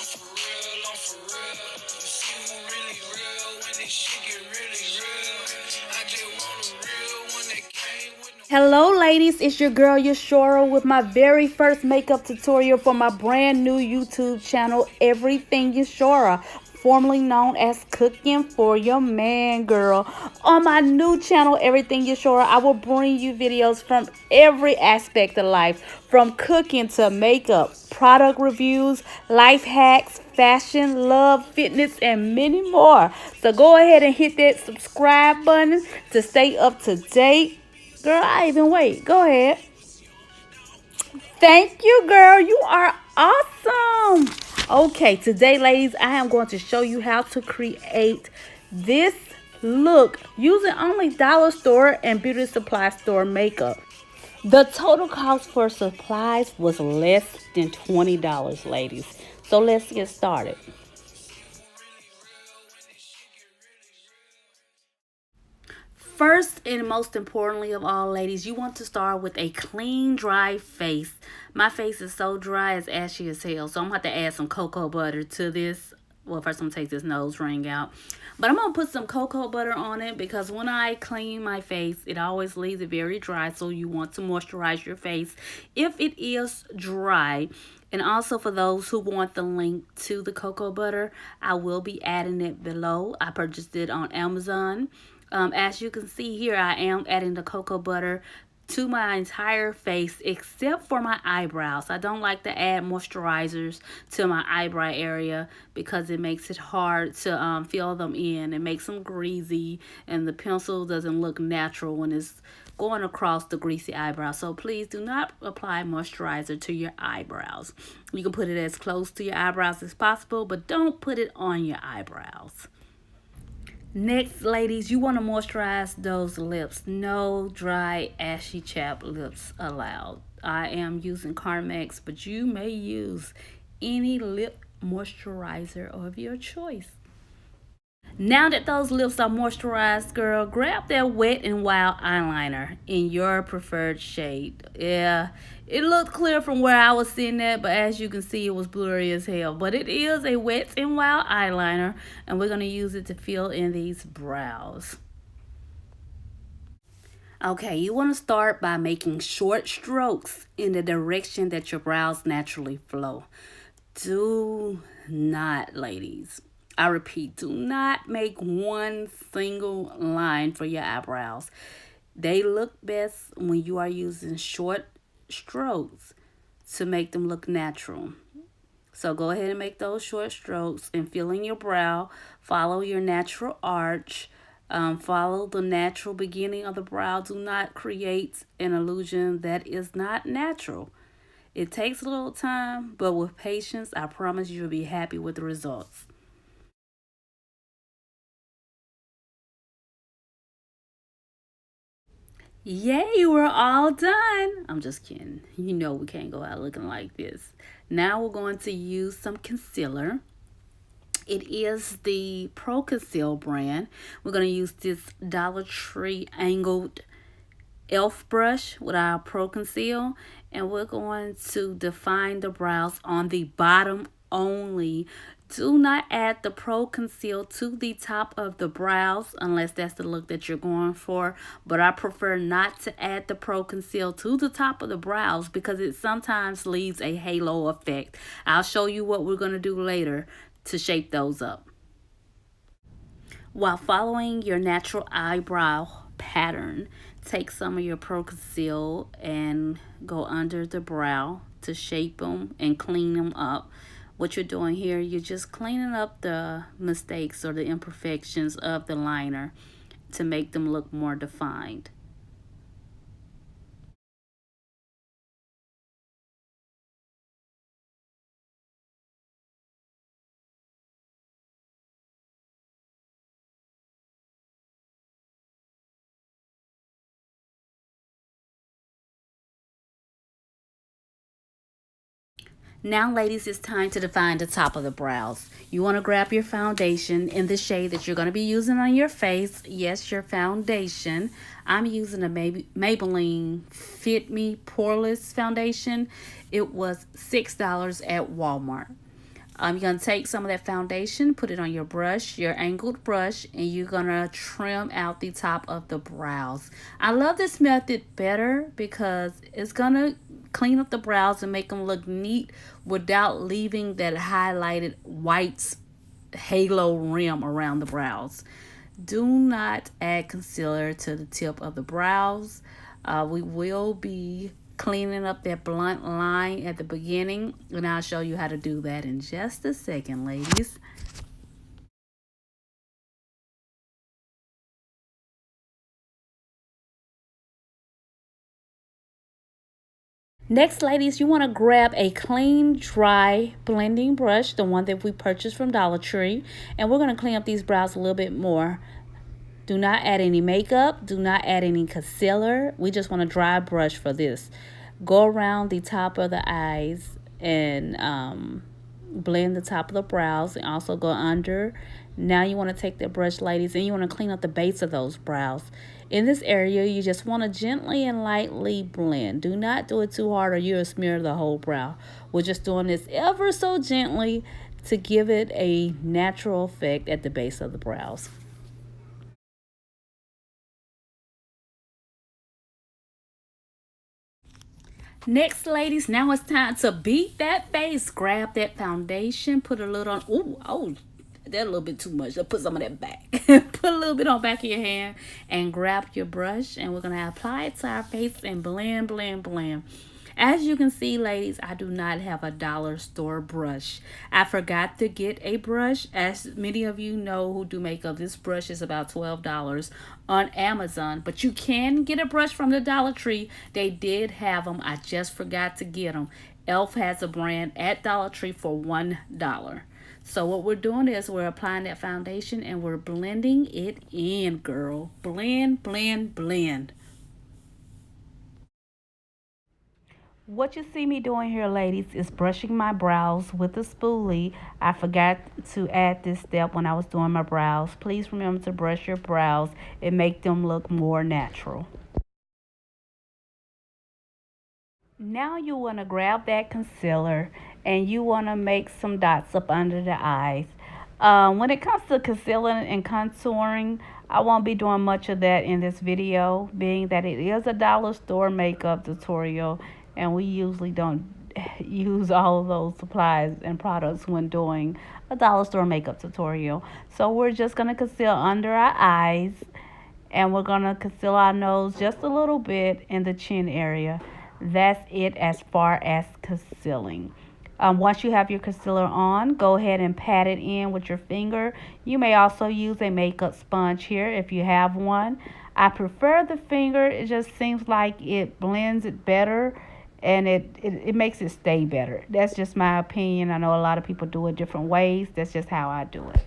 for real, I'm for real. You see who really real when this shit get really real. I just want a real one that came with no. Hello ladies, it's your girl Yashora with my very first makeup tutorial for my brand new YouTube channel, Everything Yashora, formerly known as Cooking for Your Man Girl. On my new channel, Everything Yashora, I will bring you videos from every aspect of life, from cooking to makeup, product reviews, life hacks, fashion, love, fitness, and many more. So go ahead and hit that subscribe button to stay up to date. Girl, I even wait. Go ahead. Thank you, girl. You are awesome. Okay, today, ladies, I am going to show you how to create this look using only dollar store and beauty supply store makeup. The total cost for supplies was less than $20, ladies. So let's get started. First and most importantly of all, ladies, you want to start with a clean, dry face. My face is so dry, it's ashy as hell. So I'm going to have to add some cocoa butter to this. Well, first I'm going to take this nose ring out. But I'm going to put some cocoa butter on it because when I clean my face, it always leaves it very dry. So you want to moisturize your face if it is dry. And also for those who want the link to the cocoa butter, I will be adding it below. I purchased it on Amazon. As you can see here, I am adding the cocoa butter to my entire face except for my eyebrows. I don't like to add moisturizers to my eyebrow area because it makes it hard to fill them in. It makes them greasy and the pencil doesn't look natural when it's going across the greasy eyebrow. So please do not apply moisturizer to your eyebrows. You can put it as close to your eyebrows as possible, but don't put it on your eyebrows. Next, ladies, you want to moisturize those lips. No dry, ashy, chapped lips allowed. I am using Carmex, but you may use any lip moisturizer of your choice. Now that those lips are moisturized, girl, grab that Wet n Wild eyeliner in your preferred shade. Yeah, it looked clear from where I was sitting at, but as you can see, it was blurry as hell. But it is a Wet n Wild eyeliner, and we're going to use it to fill in these brows. Okay, you want to start by making short strokes in the direction that your brows naturally flow. Do not, ladies, I repeat, do not make one single line for your eyebrows. They look best when you are using short strokes to make them look natural. So go ahead and make those short strokes and fill in your brow. Follow your natural arch. Follow the natural beginning of the brow. Do not create an illusion that is not natural. It takes a little time, but with patience, I promise you'll be happy with the results. Yay, we're all done. I'm just kidding. You know we can't go out looking like this. Now we're going to use some concealer. It is the Pro Conceal brand. We're going to use this Dollar Tree angled elf brush with our Pro Conceal, and we're going to define the brows on the bottom only. Do not add the Pro Conceal to the top of the brows unless that's the look that you're going for. But I prefer not to add the Pro Conceal to the top of the brows because it sometimes leaves a halo effect. I'll show you what we're going to do later to shape those up. While following your natural eyebrow pattern, take some of your Pro Conceal and go under the brow to shape them and clean them up. What you're doing here, you're just cleaning up the mistakes or the imperfections of the liner to make them look more defined. Now, ladies, it's time to define the top of the brows. You want to grab your foundation in the shade that you're going to be using on your face. Yes, your foundation. I'm using a Maybelline Fit Me Poreless foundation. It was $6 at Walmart. You're going to take some of that foundation, put it on your brush, your angled brush, and you're going to trim out the top of the brows. I love this method better because it's going to clean up the brows and make them look neat without leaving that highlighted white halo rim around the brows. Do not add concealer to the tip of the brows. We will be cleaning up that blunt line at the beginning, and I'll show you how to do that in just a second, ladies. Next, ladies, you want to grab a clean, dry blending brush, the one that we purchased from Dollar Tree, and we're going to clean up these brows a little bit more. Do not add any makeup. Do not add any concealer. We just want a dry brush for this. Go around the top of the eyes and blend the top of the brows, and also go under. Now you want to take that brush, ladies, and you want to clean up the base of those brows. In this area, you just want to gently and lightly blend. Do not do it too hard or you'll smear the whole brow. We're just doing this ever so gently to give it a natural effect at the base of the brows. Next, ladies, now it's time to beat that face. Grab that foundation, put a little on. Ooh, oh, that a little bit too much. Let's put some of that back. Put a little bit on back of your hand and grab your brush, and we're going to apply it to our face and blend, blend, blend. As you can see, ladies, I do not have a dollar store brush. I forgot to get a brush. As many of you know who do makeup, this brush is about $12 on Amazon. But you can get a brush from the Dollar Tree. They did have them. I just forgot to get them. Elf has a brand at Dollar Tree for $1. So what we're doing is we're applying that foundation and we're blending it in, girl. Blend, blend, blend. What you see me doing here, ladies, is brushing my brows with a spoolie. I forgot to add this step when I was doing my brows. Please remember to brush your brows and make them look more natural. Now you want to grab that concealer and you want to make some dots up under the eyes. When it comes to concealing and contouring, I won't be doing much of that in this video, being that it is a dollar store makeup tutorial and we usually don't use all of those supplies and products when doing a dollar store makeup tutorial. So we're just going to conceal under our eyes, and we're going to conceal our nose just a little bit in the chin area. That's it as far as concealing. Once you have your concealer on, go ahead and pat it in with your finger. You may also use a makeup sponge here if you have one. I prefer the finger. It just seems like it blends it better and it makes it stay better. That's just my opinion. I know a lot of people do it different ways. That's just how I do it.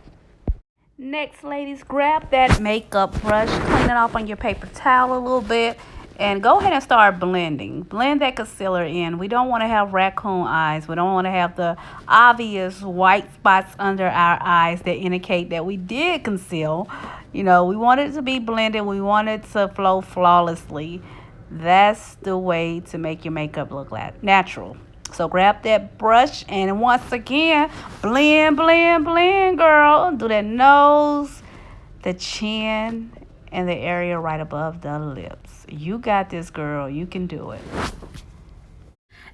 Next, ladies, grab that makeup brush, clean it off on your paper towel a little bit, and go ahead and start blending. Blend that concealer in. We don't want to have raccoon eyes. We don't want to have the obvious white spots under our eyes that indicate that we did conceal. You know, we want it to be blended. We want it to flow flawlessly. That's the way to make your makeup look like natural. So grab that brush and once again, blend, blend, blend, girl. Do that nose, the chin, and the area right above the lips. You got this, girl. You can do it.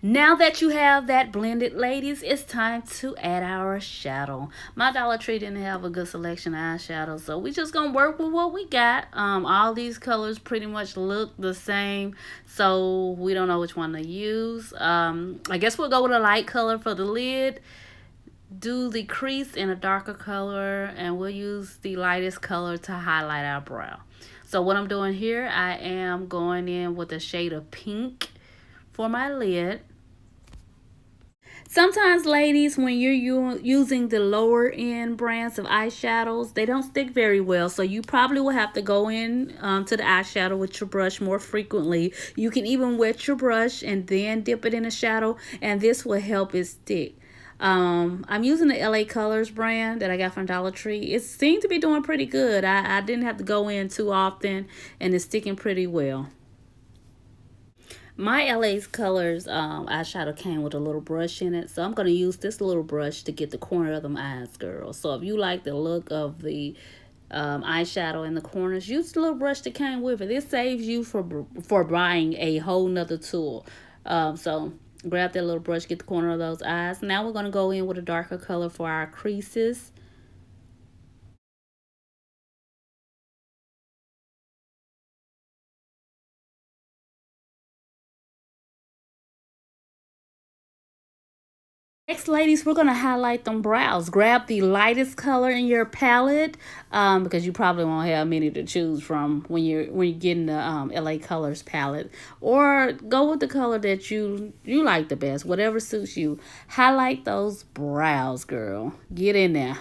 Now that you have that blended, ladies, it's time to add our shadow. My Dollar Tree didn't have a good selection of eyeshadows, so we just gonna work with what we got. All these colors pretty much look the same, so we don't know which one to use. I guess we'll go with a light color for the lid. Do the crease in a darker color, and we'll use the lightest color to highlight our brow. So what I'm doing here, I am going in with a shade of pink for my lid. Sometimes, ladies, when you're using the lower end brands of eyeshadows, they don't stick very well. So you probably will have to go in to the eyeshadow with your brush more frequently. You can even wet your brush and then dip it in a shadow, and this will help it stick. I'm using the LA Colors brand that I got from Dollar Tree. It seemed to be doing pretty good. I didn't have to go in too often, and it's sticking pretty well. My LA's Colors eyeshadow came with a little brush in it, so I'm going to use this little brush to get the corner of them eyes, girl. So if you like the look of the eyeshadow in the corners, use the little brush that came with it. This saves you for buying a whole nother tool. So grab that little brush, get the corner of those eyes. Now we're going to go in with a darker color for our creases. Next, ladies, we're going to highlight them brows. Grab the lightest color in your palette because you probably won't have many to choose from when you're getting the LA Colors palette. Or go with the color that you like the best, whatever suits you. Highlight those brows, girl. Get in there.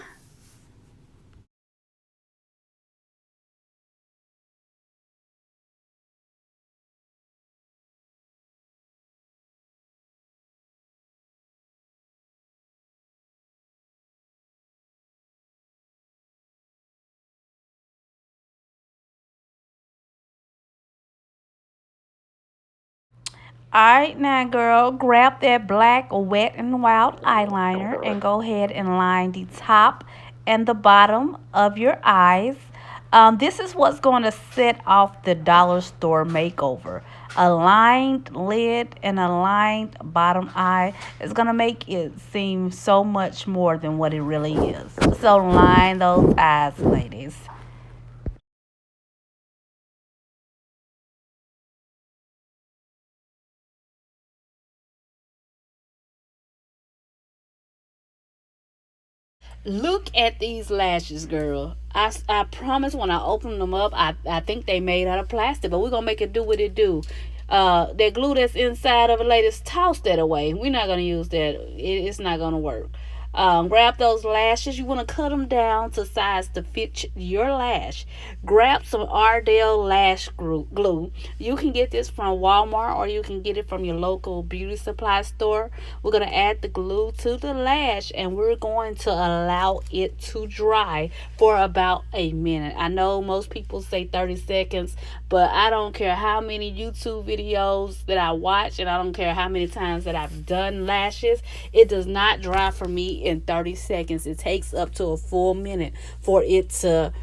Alright, now girl, grab that black Wet and Wild eyeliner and go ahead and line the top and the bottom of your eyes. This is what's going to set off the dollar store makeover. A lined lid and a lined bottom eye is going to make it seem so much more than what it really is. So line those eyes, ladies. Look at these lashes, girl. I promise when I open them up, I think they made out of plastic, but we're going to make it do what it do. That glue that's inside of it, ladies, toss that away. We're not going to use that. It's not going to work. Grab those lashes. You want to cut them down to size to fit your lash. Grab some Ardell lash glue. You can get this from Walmart or you can get it from your local beauty supply store. We're going to add the glue to the lash and we're going to allow it to dry for about a minute. I know most people say 30 seconds, but I don't care how many YouTube videos that I watch and I don't care how many times that I've done lashes. It does not dry for me in 30 seconds. It takes up to a full minute for it to,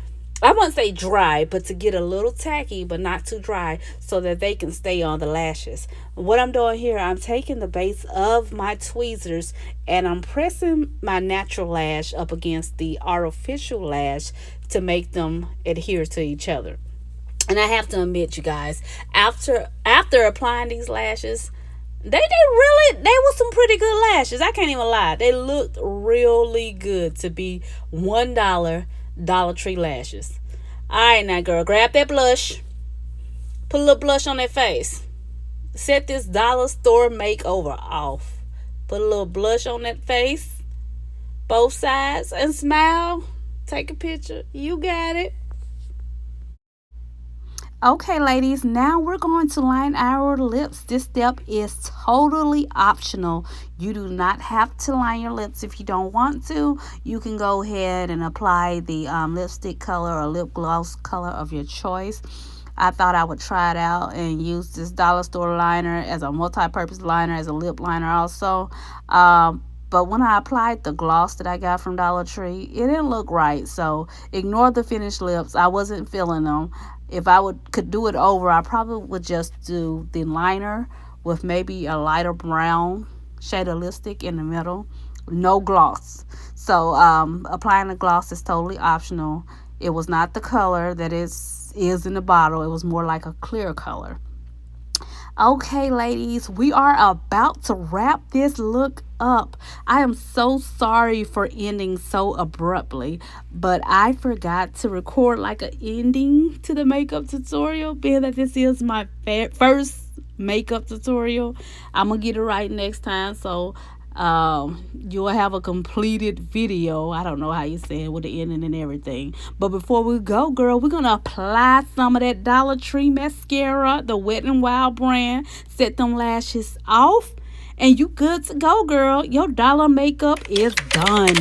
I wouldn't say dry, but to get a little tacky, but not too dry so that they can stay on the lashes. What I'm doing here, I'm taking the base of my tweezers and I'm pressing my natural lash up against the artificial lash to make them adhere to each other. And I have to admit, you guys, after applying these lashes, they were some pretty good lashes. I can't even lie. They looked really good to be Dollar Tree lashes. Alright now, girl, grab that blush. Put a little blush on that face. Set this dollar store makeover off. Put a little blush on that face. Both sides and smile. Take a picture. You got it. Okay, ladies, now we're going to line our lips. This step is totally optional. You do not have to line your lips if you don't want to. You can go ahead and apply the lipstick color or lip gloss color of your choice. I thought I would try it out and use this dollar store liner as a multi-purpose liner, as a lip liner also. But when I applied the gloss that I got from Dollar Tree, it didn't look right. So ignore the finished lips. I wasn't feeling them. If I could do it over, I probably would just do the liner with maybe a lighter brown shade of lipstick in the middle. No gloss. So applying the gloss is totally optional. It was not the color that is in the bottle. It was more like a clear color. Okay, ladies, we are about to wrap this look up. I am so sorry for ending so abruptly, but I forgot to record like an ending to the makeup tutorial, being that this is my first makeup tutorial. I'm gonna get it right next time, so you'll have a completed video. I don't know how you say it with the ending and everything. But before we go, girl, we're gonna apply some of that Dollar Tree mascara, the Wet n Wild brand. Set them lashes off and you good to go, girl. Your dollar makeup is done.